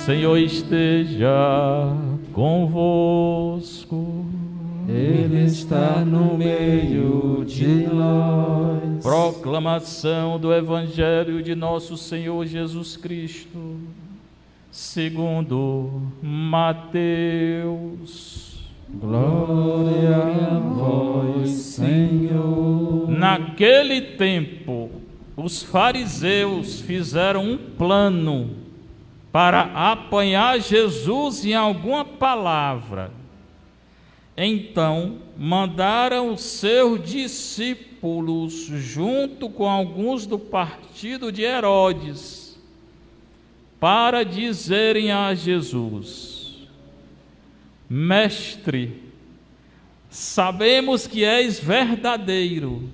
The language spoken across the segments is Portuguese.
Senhor esteja convosco. Ele está no meio de nós. Proclamação do Evangelho de nosso Senhor Jesus Cristo, segundo Mateus. Glória a vós, Senhor. Naquele tempo, os fariseus fizeram um plano para apanhar Jesus em alguma palavra. Então, mandaram os seus discípulos, junto com alguns do partido de Herodes, para dizerem a Jesus: Mestre, sabemos que és verdadeiro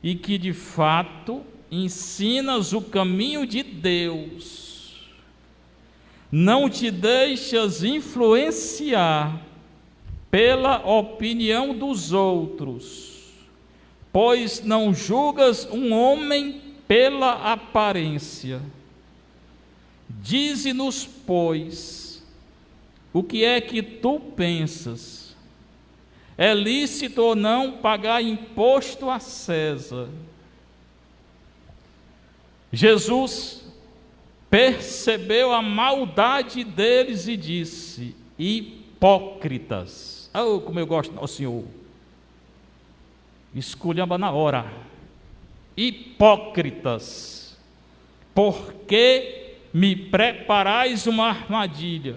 e que de fato ensinas o caminho de Deus. Não te deixas influenciar pela opinião dos outros, pois não julgas um homem pela aparência. Dize-nos, pois, o que é que tu pensas? É lícito ou não pagar imposto a César? Jesus percebeu a maldade deles e disse: hipócritas. Oh, como eu gosto, ó Senhor. Esculhamba na hora. Hipócritas, por que me preparais uma armadilha?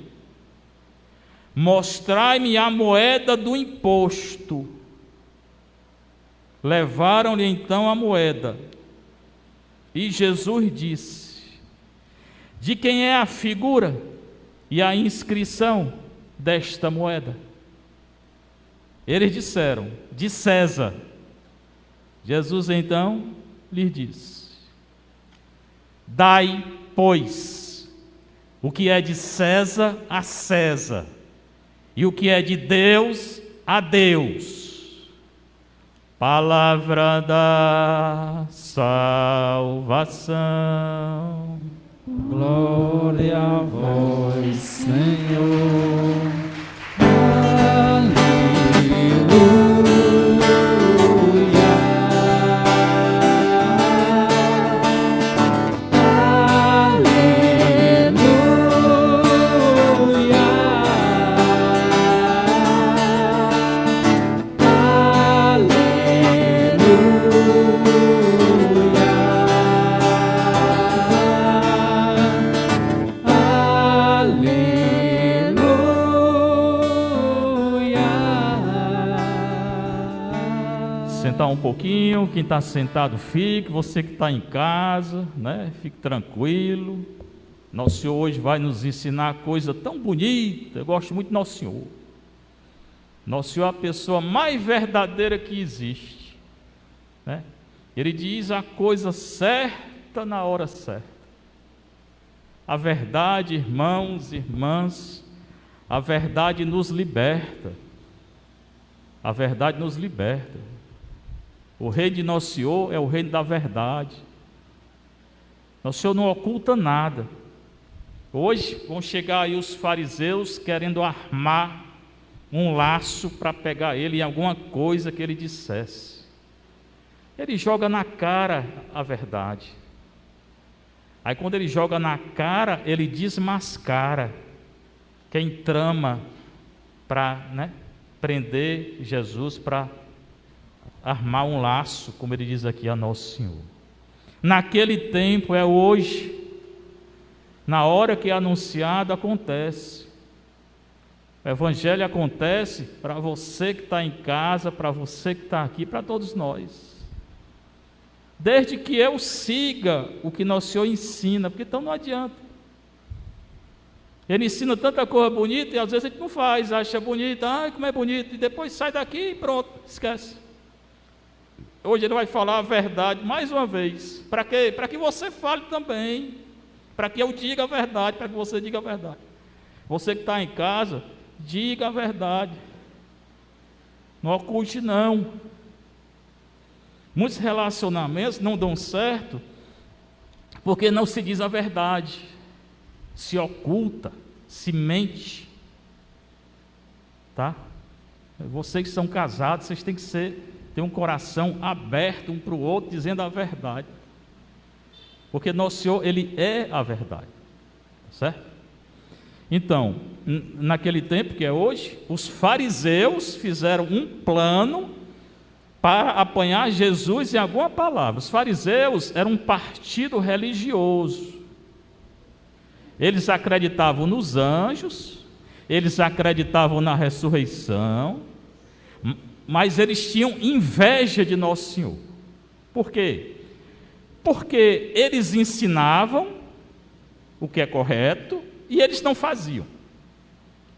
Mostrai-me a moeda do imposto. Levaram-lhe então a moeda. E Jesus disse: de quem é a figura e a inscrição desta moeda? Eles disseram: de César. Jesus então lhes disse: dai, pois, o que é de César a César, e o que é de Deus a Deus. Palavra da salvação. Glória a vós, Senhor. Sentar um pouquinho, quem está sentado fique, você que está em casa, né? Fique tranquilo. Nosso Senhor hoje vai nos ensinar coisa tão bonita. Eu gosto muito do Nosso Senhor. Nosso Senhor é a pessoa mais verdadeira que existe, né? Ele diz a coisa certa na hora certa. A verdade, irmãos e irmãs, a verdade nos liberta. A verdade nos liberta. O reino de Nosso Senhor é o reino da verdade. Nosso Senhor não oculta nada. Hoje vão chegar aí os fariseus querendo armar um laço para pegar ele em alguma coisa que ele dissesse. Ele joga na cara a verdade. Aí quando ele joga na cara, ele desmascara quem trama para, prender Jesus, para armar um laço, como ele diz aqui a Nosso Senhor. Naquele tempo, é hoje, na hora que é anunciado, acontece. O Evangelho acontece para você que está em casa, para você que está aqui, para todos nós. Desde que eu siga o que Nosso Senhor ensina, porque então não adianta. Ele ensina tanta coisa bonita e às vezes a gente não faz, acha bonita, como é bonito, e depois sai daqui e pronto, esquece. Hoje ele vai falar a verdade mais uma vez. Para quê? Para que você fale também. Para que eu diga a verdade, para que você diga a verdade. Você que está em casa, diga a verdade. Não oculte não. Muitos relacionamentos não dão certo porque não se diz a verdade. Se oculta. se mente, tá? Vocês que são casados, vocês têm que ter um coração aberto um para o outro, dizendo a verdade, porque nosso Senhor, Ele é a verdade, certo? Então, naquele tempo que é hoje, os fariseus fizeram um plano para apanhar Jesus em alguma palavra. Os fariseus eram um partido religioso. Eles acreditavam nos anjos, eles acreditavam na ressurreição, mas eles tinham inveja de Nosso Senhor. Por quê? Porque eles ensinavam o que é correto e eles não faziam.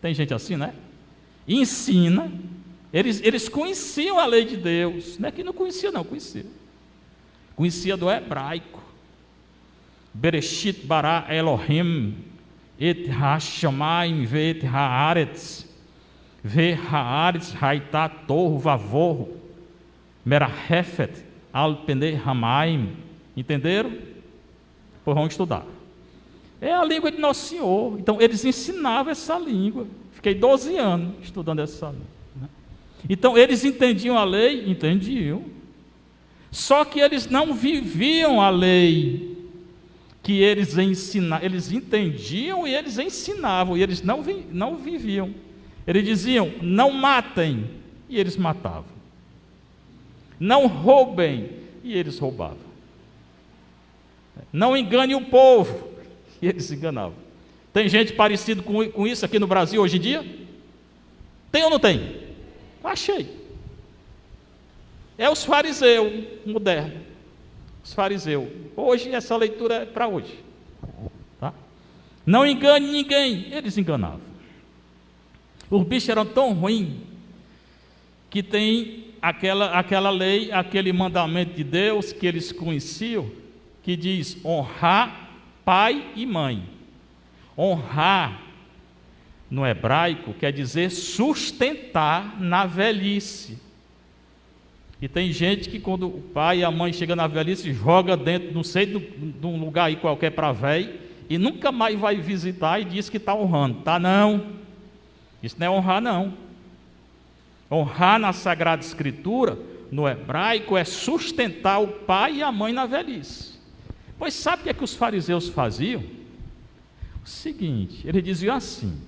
Tem gente assim, né? Ensina. Eles conheciam a lei de Deus. Não é que não conhecia, não, conhecia. Conhecia do hebraico. Bereshit bara Elohim et ha-shamayim ve'et haaretz ve'haaretz haitá torro vavorro merahefet al pnei hamayim. Entenderam? Pois vamos estudar. É a língua de Nosso Senhor. Então eles ensinavam essa língua. Fiquei 12 anos estudando essa língua. Então, eles entendiam a lei? Entendiam. Só que eles não viviam a lei que eles ensinavam. Eles entendiam e eles ensinavam, e eles não viviam. Eles diziam, não matem, e eles matavam. Não roubem, e eles roubavam. Não engane o povo, e eles enganavam. Tem gente parecida com isso aqui no Brasil hoje em dia? Tem ou não tem? Achei. É os fariseus modernos. Os fariseus. Hoje, essa leitura é para hoje. Tá? Não engane ninguém. Eles enganavam. Os bichos eram tão ruins que tem aquela lei, aquele mandamento de Deus que eles conheciam, que diz honrar pai e mãe. Honrar no hebraico quer dizer sustentar na velhice. E tem gente que quando o pai e a mãe chegam na velhice, joga dentro, não sei, de um lugar aí qualquer para velho, e nunca mais vai visitar e diz que está honrando. Tá não. Isso não é honrar não. Honrar na Sagrada Escritura, no hebraico, é sustentar o pai e a mãe na velhice. Pois sabe o que é que os fariseus faziam? O seguinte, eles diziam assim: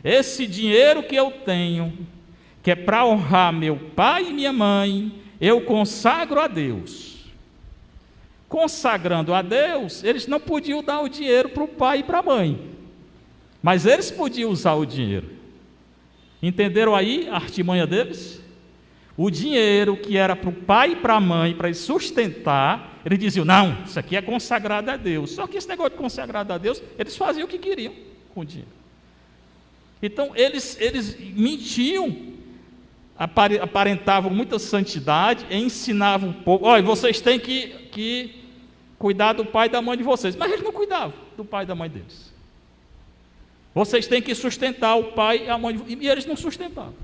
esse dinheiro que eu tenho, que é para honrar meu pai e minha mãe, eu consagro a Deus. Consagrando a Deus, eles não podiam dar o dinheiro para o pai e para a mãe, mas eles podiam usar o dinheiro. Entenderam aí a artimanha deles? O dinheiro que era para o pai e para a mãe, para eles sustentar, eles diziam, não, isso aqui é consagrado a Deus. Só que esse negócio de consagrado a Deus, eles faziam o que queriam com o dinheiro. Então, eles mentiam, aparentavam muita santidade, ensinavam o povo, olha, vocês têm que cuidar do pai e da mãe de vocês. Mas eles não cuidavam do pai e da mãe deles. Vocês têm que sustentar o pai e a mãe, e eles não sustentavam.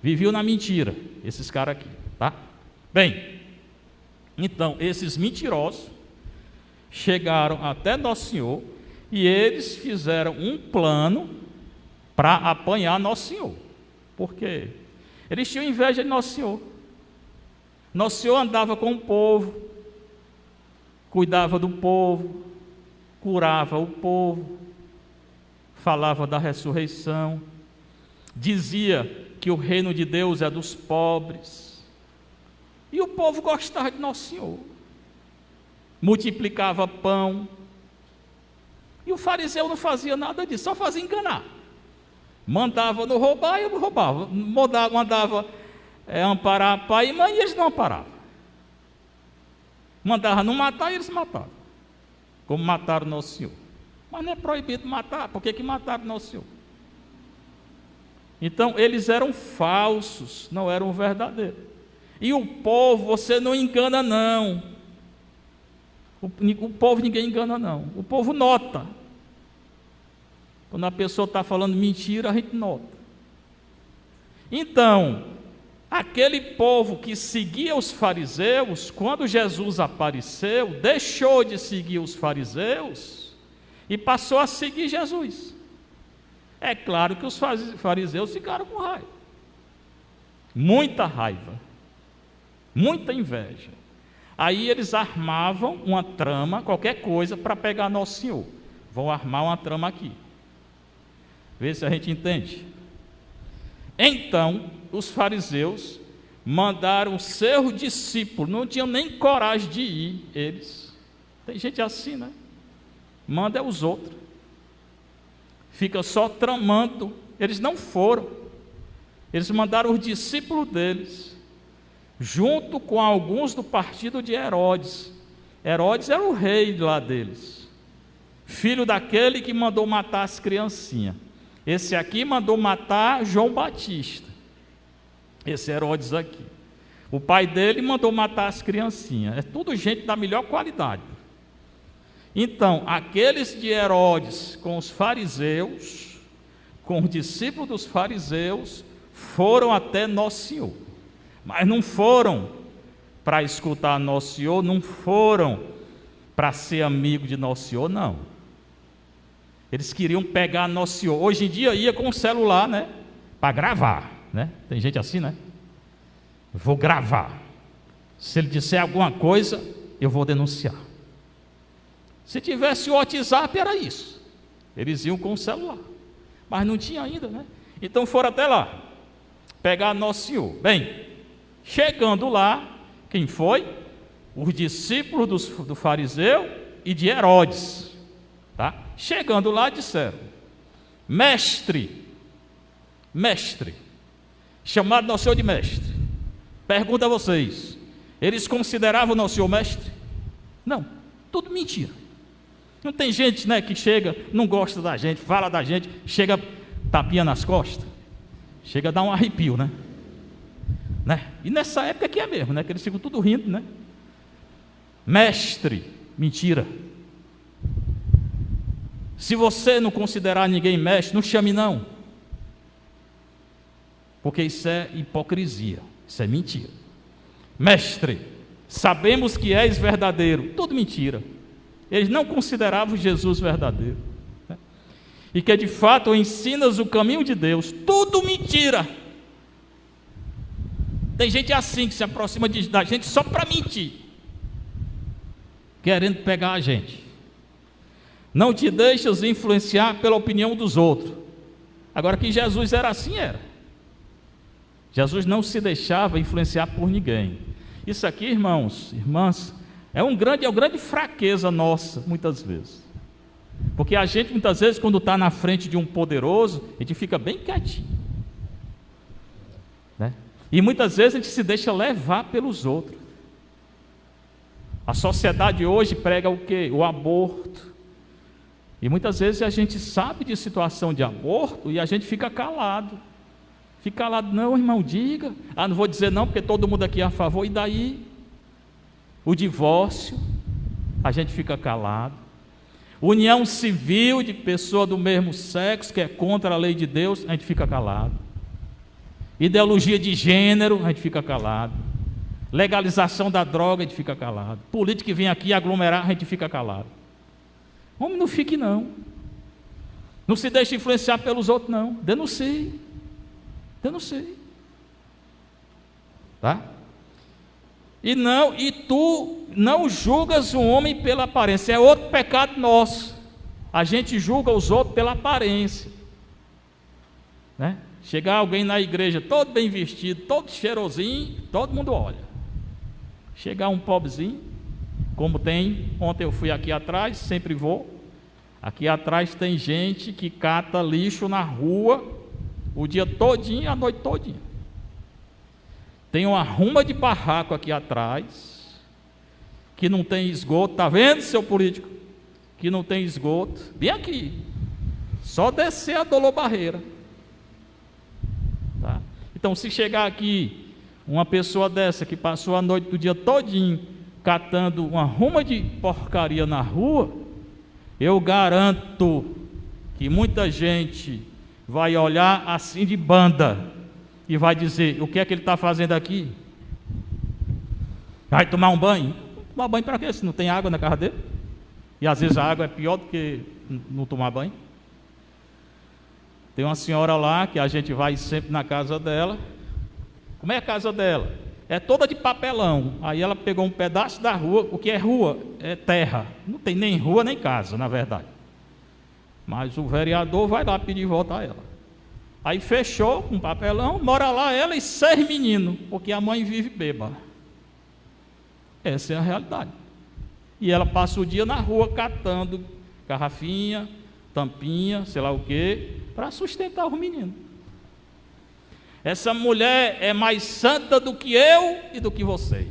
Viviam na mentira, esses caras aqui, tá? Bem, então, esses mentirosos chegaram até Nosso Senhor, e eles fizeram um plano para apanhar Nosso Senhor. Por quê? Eles tinham inveja de Nosso Senhor. Nosso Senhor andava com o povo, cuidava do povo, curava o povo, falava da ressurreição, dizia que o reino de Deus é dos pobres. E o povo gostava de Nosso Senhor. Multiplicava pão. E o fariseu não fazia nada disso, só fazia enganar. Mandava não roubar, eu roubava. Mandava amparar pai e mãe, e eles não amparavam. Mandava não matar, e eles matavam. Como mataram Nosso Senhor. Mas não é proibido matar, por que mataram Nosso Senhor? Então, eles eram falsos, não eram verdadeiros. E o povo, você não engana não. O povo ninguém engana não. O povo nota. Quando a pessoa está falando mentira, a gente nota. Então, aquele povo que seguia os fariseus, quando Jesus apareceu, deixou de seguir os fariseus e passou a seguir Jesus. É claro que os fariseus ficaram com raiva, muita raiva, muita inveja. Aí eles armavam uma trama, qualquer coisa, para pegar Nosso Senhor. Vão armar uma trama aqui. Vê se a gente entende. Então, os fariseus mandaram seus discípulos, não tinham nem coragem de ir, eles. Tem gente assim, né? Manda os outros. Fica só tramando. Eles não foram. Eles mandaram os discípulos deles, junto com alguns do partido de Herodes. Herodes era o rei lá deles, filho daquele que mandou matar as criancinhas. Esse aqui mandou matar João Batista, esse Herodes aqui. O pai dele mandou matar as criancinhas. É tudo gente da melhor qualidade. Então, aqueles de Herodes com os fariseus, com os discípulos dos fariseus, foram até Nosso Senhor. Mas não foram para escutar Nosso Senhor, não foram para ser amigo de Nosso Senhor, não. Eles queriam pegar Nosso Senhor. Hoje em dia ia com o celular, né? Para gravar, né? Tem gente assim, né? Vou gravar. Se ele disser alguma coisa, eu vou denunciar. Se tivesse o WhatsApp, era isso. Eles iam com o celular. Mas não tinha ainda, né? Então foram até lá, pegar Nosso Senhor. Bem, chegando lá, quem foi? Os discípulos do fariseu e de Herodes. Tá? Chegando lá, disseram: mestre, chamado Nosso Senhor de mestre. Pergunta a vocês, eles consideravam Nosso Senhor mestre? Não, tudo mentira. Não tem gente, né, que chega, não gosta da gente, fala da gente, chega tapinha nas costas, chega a dar um arrepio, né? E nessa época que é mesmo, né? Que eles ficam tudo rindo, né? Mestre, mentira. Se você não considerar ninguém mestre, não chame não, porque isso é hipocrisia, isso é mentira. Mestre, sabemos que és verdadeiro, tudo mentira. Eles não consideravam Jesus verdadeiro, né? E que de fato ensinas o caminho de Deus, tudo mentira. Tem gente assim que se aproxima da gente só para mentir, querendo pegar a gente. Não te deixas influenciar pela opinião dos outros. Agora, que Jesus era assim, era. Jesus não se deixava influenciar por ninguém. Isso aqui, irmãos, irmãs, é uma grande fraqueza nossa, muitas vezes. Porque a gente, muitas vezes, quando está na frente de um poderoso, a gente fica bem quietinho, né? E muitas vezes a gente se deixa levar pelos outros. A sociedade hoje prega o quê? O aborto. E muitas vezes a gente sabe de situação de aborto e a gente fica calado. Fica calado, não, irmão, diga. Não vou dizer não, porque todo mundo aqui é a favor. E daí? O divórcio, a gente fica calado. União civil de pessoa do mesmo sexo, que é contra a lei de Deus, a gente fica calado. Ideologia de gênero, a gente fica calado. Legalização da droga, a gente fica calado. Político que vem aqui aglomerar, a gente fica calado. Homem, não fique não. Não se deixe influenciar pelos outros não. Denuncie. Tá? E tu não julgas um homem pela aparência. É outro pecado nosso. A gente julga os outros pela aparência, né? Chegar alguém na igreja todo bem vestido, todo cheirosinho, todo mundo olha. Chegar um pobrezinho, como tem, ontem eu fui aqui atrás, sempre vou. Aqui atrás tem gente que cata lixo na rua o dia todinho e a noite todinha. Tem uma ruma de barraco aqui atrás, que não tem esgoto. Está vendo, seu político? Que não tem esgoto. Bem aqui. Só descer a Dolor Barreira. Tá? Então, se chegar aqui uma pessoa dessa que passou a noite do dia todinho catando uma ruma de porcaria na rua, eu garanto que muita gente vai olhar assim de banda e vai dizer: o que é que ele está fazendo aqui? Vai tomar um banho? Tomar banho para quê? Se não tem água na casa dele? E às vezes a água é pior do que não tomar banho? Tem uma senhora lá que a gente vai sempre na casa dela. Como é a casa dela? É toda de papelão. Aí ela pegou um pedaço da rua. O que é rua? É terra. Não tem nem rua nem casa, na verdade. Mas o vereador vai lá pedir volta a ela. Aí fechou com papelão, mora lá ela e 6 meninos, porque a mãe vive bêbada. Essa é a realidade. E ela passa o dia na rua catando garrafinha, tampinha, sei lá o quê, para sustentar os meninos. Essa mulher é mais santa do que eu e do que vocês.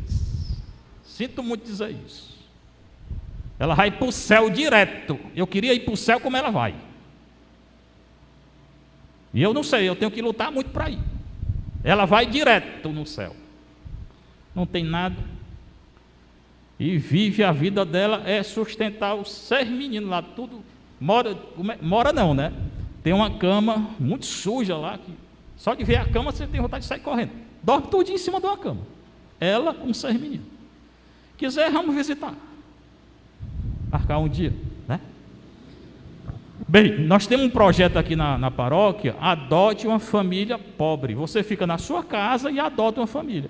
Sinto muito dizer isso. Ela vai para o céu direto. Eu queria ir para o céu como ela vai. E eu não sei, eu tenho que lutar muito para ir. Ela vai direto no céu. Não tem nada. E vive a vida dela, é sustentar os 6 meninos lá, tudo. Mora não, né? Tem uma cama muito suja lá, que só de ver a cama você tem vontade de sair correndo. Dorme tudo em cima de uma cama. Ela com 6 meninos. Quiser, vamos visitar. Marcar um dia, né? Bem, nós temos um projeto aqui na paróquia, adote uma família pobre. Você fica na sua casa e adota uma família.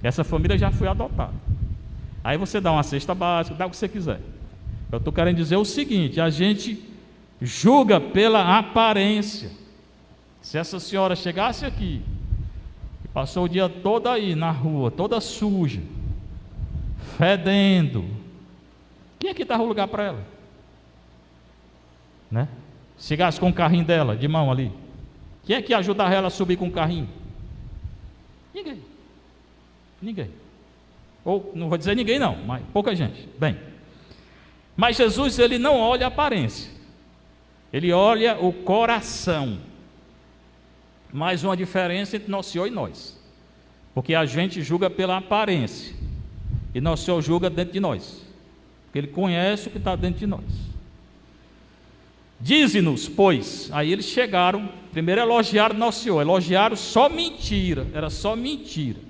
Essa família já foi adotada. Aí você dá uma cesta básica, dá o que você quiser. Eu estou querendo dizer o seguinte, a gente julga pela aparência. Se essa senhora chegasse aqui, e passou o dia todo aí na rua, toda suja, fedendo, quem é que dava o lugar para ela? Né? Chegasse com o carrinho dela, de mão ali, quem é que ajudava ela a subir com o carrinho? Ninguém. Ou, não vou dizer ninguém não, mas pouca gente. Bem, mas Jesus, ele não olha a aparência, ele olha o coração. Mais uma diferença entre nosso Senhor e nós, porque a gente julga pela aparência, e nosso Senhor julga dentro de nós, porque ele conhece o que está dentro de nós. Dize-nos, pois, aí eles chegaram, primeiro elogiaram nosso Senhor, elogiaram só mentira, era só mentira.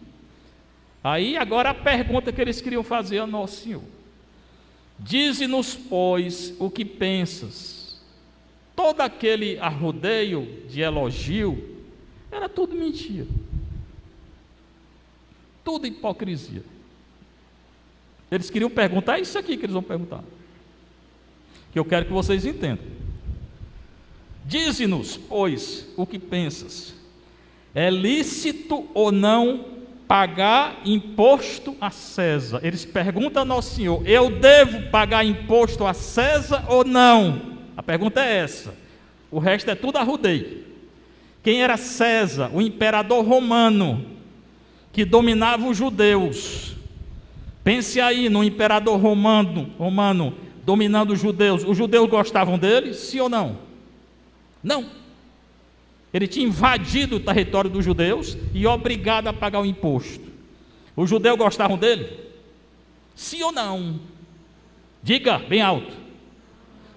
Aí agora a pergunta que eles queriam fazer a nosso Senhor: dize-nos, pois, o que pensas. Todo aquele arrodeio de elogio era tudo mentira, tudo hipocrisia. Eles queriam perguntar, é isso aqui que eles vão perguntar, que eu quero que vocês entendam. Dize-nos, pois, o que pensas. É lícito ou não pagar imposto a César? Eles perguntam ao nosso Senhor: eu devo pagar imposto a César ou não? A pergunta é essa. O resto é tudo arrodeio. Quem era César? O imperador romano, que dominava os judeus. Pense aí no imperador romano dominando os judeus. Os judeus gostavam dele, sim ou não? Não. Ele tinha invadido o território dos judeus e obrigado a pagar o imposto. Os judeus gostavam dele? Sim ou não? Diga bem alto.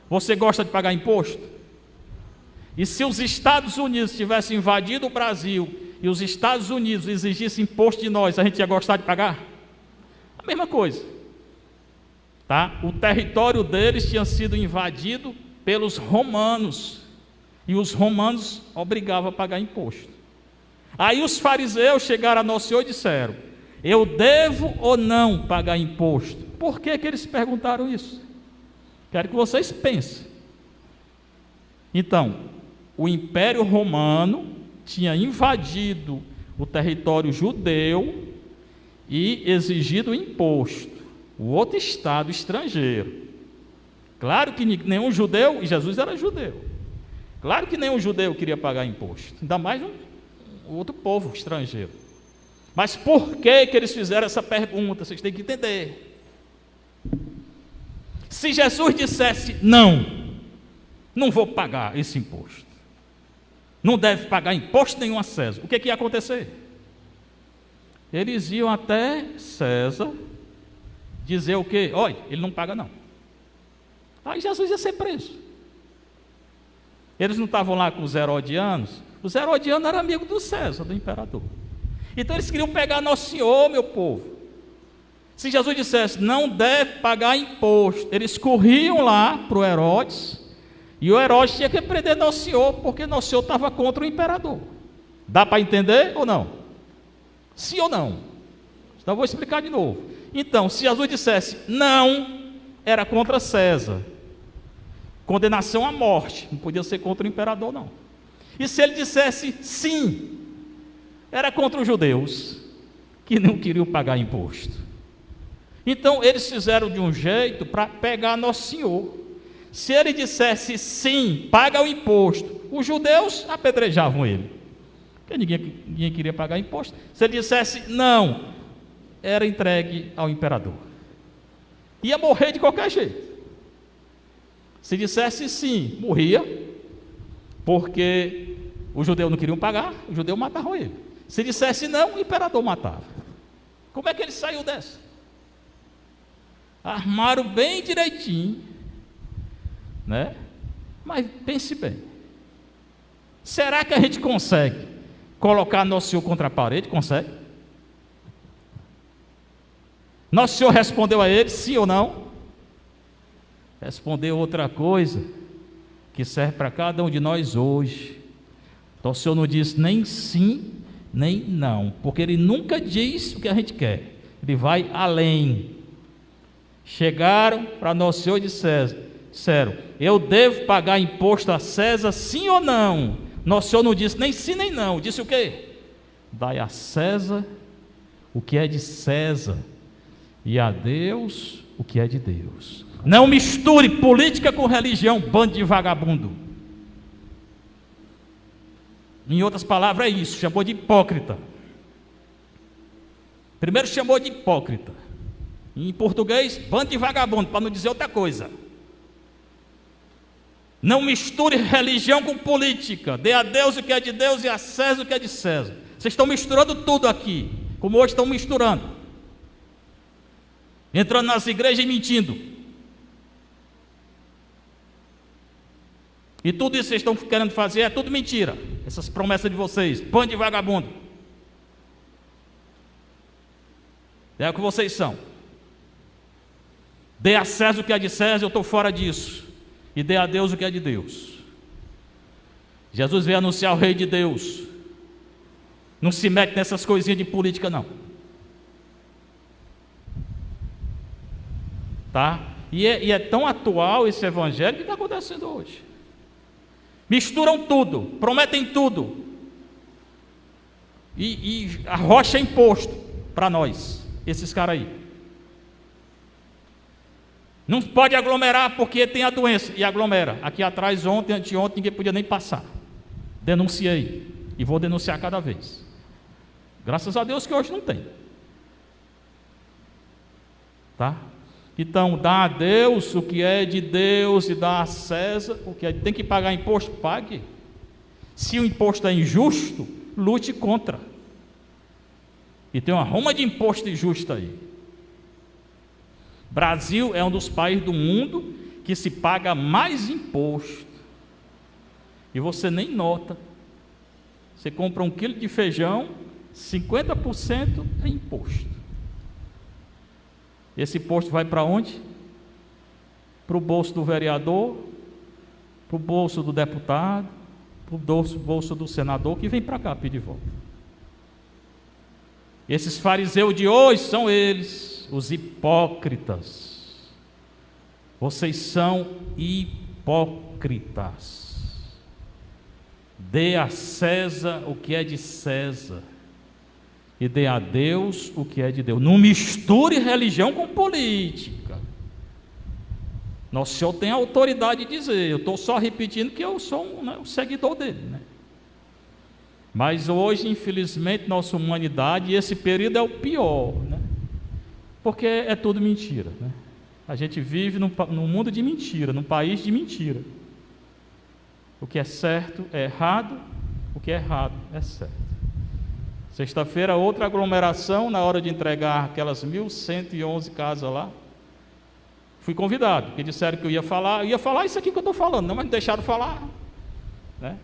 Você gosta de pagar imposto? E se os Estados Unidos tivessem invadido o Brasil e os Estados Unidos exigissem imposto de nós, a gente ia gostar de pagar? A mesma coisa, tá? O território deles tinha sido invadido pelos romanos, e os romanos obrigavam a pagar imposto. Aí os fariseus chegaram a nosso Senhor e disseram: eu devo ou não pagar imposto? Por que eles perguntaram isso? Quero que vocês pensem. Então, o Império Romano tinha invadido o território judeu e exigido imposto, o outro estado estrangeiro. Claro que nenhum judeu, e Jesus era judeu, claro que nenhum judeu queria pagar imposto, ainda mais um outro povo estrangeiro. Mas por que eles fizeram essa pergunta? Vocês têm que entender. Se Jesus dissesse: não vou pagar esse imposto, não deve pagar imposto nenhum a César, o que ia acontecer? Eles iam até César dizer o quê? Olha, ele não paga não. Aí Jesus ia ser preso. Eles não estavam lá com os herodianos? Os herodianos eram amigos do César, do imperador. Então eles queriam pegar nosso Senhor, meu povo. Se Jesus dissesse: não deve pagar imposto, eles corriam lá para o Herodes E o Herodes tinha que prender Nosso Senhor, porque Nosso Senhor estava contra o imperador. Dá para entender ou não? Sim ou não? Então eu vou explicar de novo. Então, se Jesus dissesse não, era contra César. Condenação à morte, não podia ser contra o imperador, não. E se ele dissesse sim, era contra os judeus, que não queriam pagar imposto. Então, eles fizeram de um jeito para pegar Nosso Senhor. Se ele dissesse sim, paga o imposto, os judeus apedrejavam ele, porque ninguém queria pagar imposto. Se ele dissesse não, era entregue ao imperador. Ia morrer de qualquer jeito. Se dissesse sim, morria, porque os judeus não queriam pagar, os judeus matavam ele. Se dissesse não, o imperador matava. Como é que ele saiu dessa? Armaram bem direitinho, né? Mas pense bem, será que a gente consegue colocar Nosso Senhor contra a parede? Consegue? Nosso Senhor respondeu a ele, sim ou não? Respondeu outra coisa, que serve para cada um de nós hoje. Então o Senhor não diz nem sim, nem não, porque Ele nunca diz o que a gente quer, Ele vai além. Chegaram para Nosso Senhor e disseram, eu devo pagar imposto a César, sim ou não? Nosso Senhor não disse nem sim nem não, disse o quê? Dai a César o que é de César, e a Deus o que é de Deus. Não misture política com religião, bando de vagabundo. Em outras palavras é isso, chamou de hipócrita. Primeiro chamou de hipócrita, em português, bando de vagabundo, para não dizer outra coisa. Não misture religião com política, dê a Deus o que é de Deus e a César o que é de César. Vocês estão misturando tudo aqui, como hoje estão misturando, entrando nas igrejas e mentindo. E tudo isso que vocês estão querendo fazer é tudo mentira. Essas promessas de vocês, bando de vagabundo. É o que vocês são. Dê a César o que é de César, eu estou fora disso. E dê a Deus o que é de Deus. Jesus veio anunciar o Rei de Deus. Não se mete nessas coisinhas de política, não. Tá? E é tão atual esse evangelho que está acontecendo hoje. Misturam tudo, prometem tudo, e arrocha imposto para nós, esses caras aí. Não pode aglomerar porque tem a doença, e aglomera. Aqui atrás, ontem, anteontem, ninguém podia nem passar. Denunciei, e vou denunciar cada vez. Graças a Deus que hoje não tem. Tá? Então, dá a Deus o que é de Deus e dá a César o que é. Tem que pagar imposto? Pague. Se o imposto é injusto, lute contra. E tem uma ruma de imposto injusto aí. Brasil é um dos países do mundo que se paga mais imposto. E você nem nota. Você compra 1 quilo de feijão, 50% é imposto. Esse imposto vai para onde? Para o bolso do vereador, para o bolso do deputado, para o bolso do senador, que vem para cá pedir volta. Esses fariseus de hoje são eles, os hipócritas. Vocês são hipócritas. Dê a César o que é de César, e dê a Deus o que é de Deus. Não misture religião com política. Nosso Senhor tem a autoridade de dizer. Eu estou só repetindo que eu sou um seguidor dele, né? Mas hoje, infelizmente, nossa humanidade, e esse período é o pior, né? Porque é tudo mentira, né? A gente vive num mundo de mentira, num país de mentira. O que é certo é errado, o que é errado é certo. Sexta-feira, outra aglomeração, na hora de entregar aquelas 1.111 casas lá. Fui convidado, porque disseram que eu ia falar isso aqui que eu estou falando, não, mas não deixaram falar, né?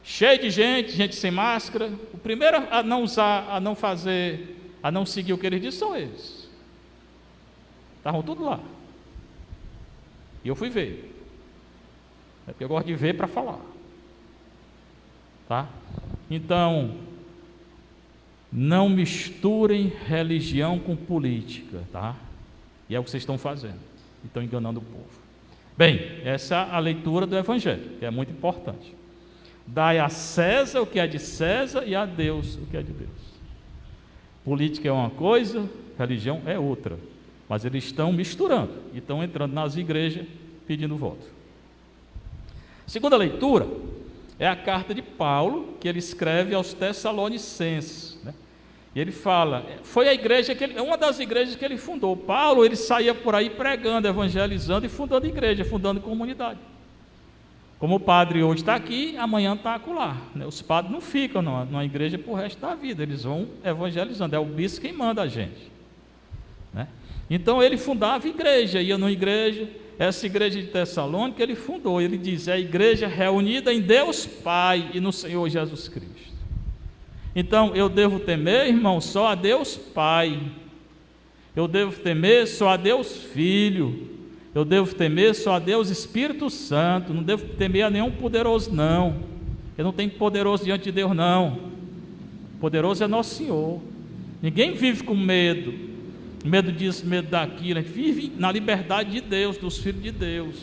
Cheio de gente sem máscara. O primeiro a não usar, a não fazer, a não seguir o que eles dizem são eles. Estavam tudo lá. E eu fui ver. É porque eu gosto de ver para falar. Tá? Então, não misturem religião com política, tá? E é o que vocês estão fazendo. Estão enganando o povo. Bem, essa é a leitura do Evangelho, que é muito importante. Dai a César o que é de César e a Deus o que é de Deus. Política é uma coisa, religião é outra. Mas eles estão misturando e estão entrando nas igrejas pedindo voto. Segunda leitura é a carta de Paulo, que ele escreve aos Tessalonicenses, né? E ele fala, foi a igreja uma das igrejas que ele fundou. Paulo, ele saía por aí pregando, evangelizando e fundando igreja, fundando comunidade. Como o padre hoje está aqui, amanhã está acolá, né? Os padres não ficam numa igreja por resto da vida, eles vão evangelizando, é o bispo quem manda a gente, né? Então ele fundava igreja, ia numa igreja. Essa igreja de Tessalônica ele fundou, ele diz, é a igreja reunida em Deus Pai e no Senhor Jesus Cristo. Então eu devo temer, irmão, só a Deus Pai, eu devo temer só a Deus Filho, eu devo temer só a Deus Espírito Santo, não devo temer a nenhum poderoso não, eu não tenho poderoso diante de Deus não, poderoso é nosso Senhor. Ninguém vive com medo disso, medo daquilo, a gente vive na liberdade de Deus, dos filhos de Deus.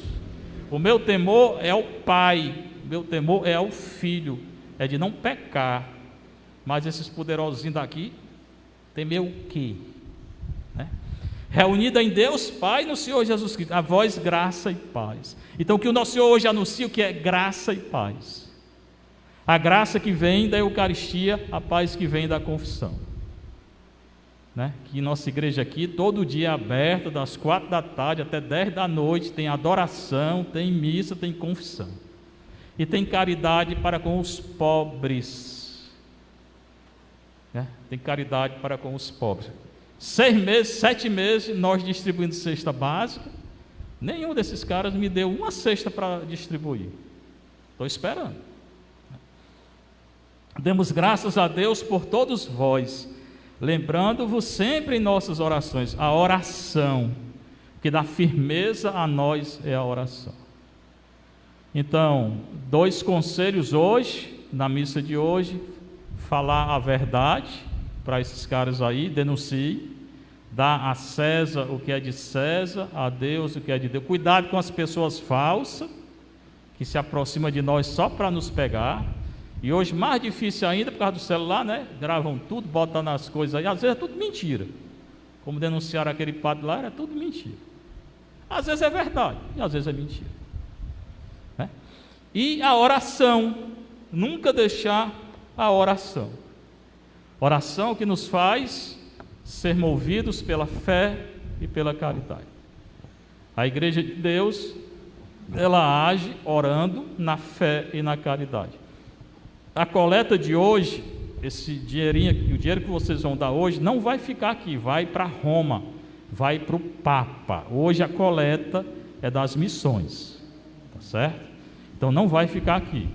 O meu temor é ao Pai, o meu temor é ao Filho, é de não pecar. Mas esses poderosinhos daqui, temer o quê? Né? Reunida em Deus Pai e no Senhor Jesus Cristo, a vós graça e paz. Então o que o nosso Senhor hoje anuncia, o que é graça e paz? A graça que vem da Eucaristia, a paz que vem da confissão. Né? Que nossa igreja aqui, todo dia é aberta, das 4 da tarde até 10 da noite, tem adoração, tem missa, tem confissão. E tem caridade para com os pobres. Né? Tem caridade para com os pobres. 6 meses, 7 meses, nós distribuindo cesta básica, nenhum desses caras me deu uma cesta para distribuir. Estou esperando. Demos graças a Deus por todos vós, lembrando-vos sempre em nossas orações, a oração, que dá firmeza a nós é a oração. Então, 2 conselhos hoje, na missa de hoje: falar a verdade para esses caras aí, denuncie, dá a César o que é de César, a Deus o que é de Deus. Cuidado com as pessoas falsas, que se aproximam de nós só para nos pegar. E hoje mais difícil ainda por causa do celular, né? Gravam tudo, botam nas coisas aí, às vezes é tudo mentira. Como denunciaram aquele padre lá, era tudo mentira. Às vezes é verdade, e às vezes é mentira, né? E a oração, nunca deixar a oração. Oração que nos faz ser movidos pela fé e pela caridade. A igreja de Deus, ela age orando na fé e na caridade. A coleta de hoje, esse dinheirinho aqui, o dinheiro que vocês vão dar hoje, não vai ficar aqui, vai para Roma, vai para o Papa. Hoje a coleta é das missões, tá certo? Então não vai ficar aqui.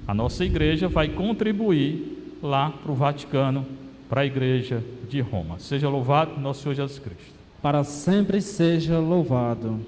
A nossa igreja vai contribuir lá para o Vaticano, para a igreja de Roma. Seja louvado nosso Senhor Jesus Cristo. Para sempre seja louvado.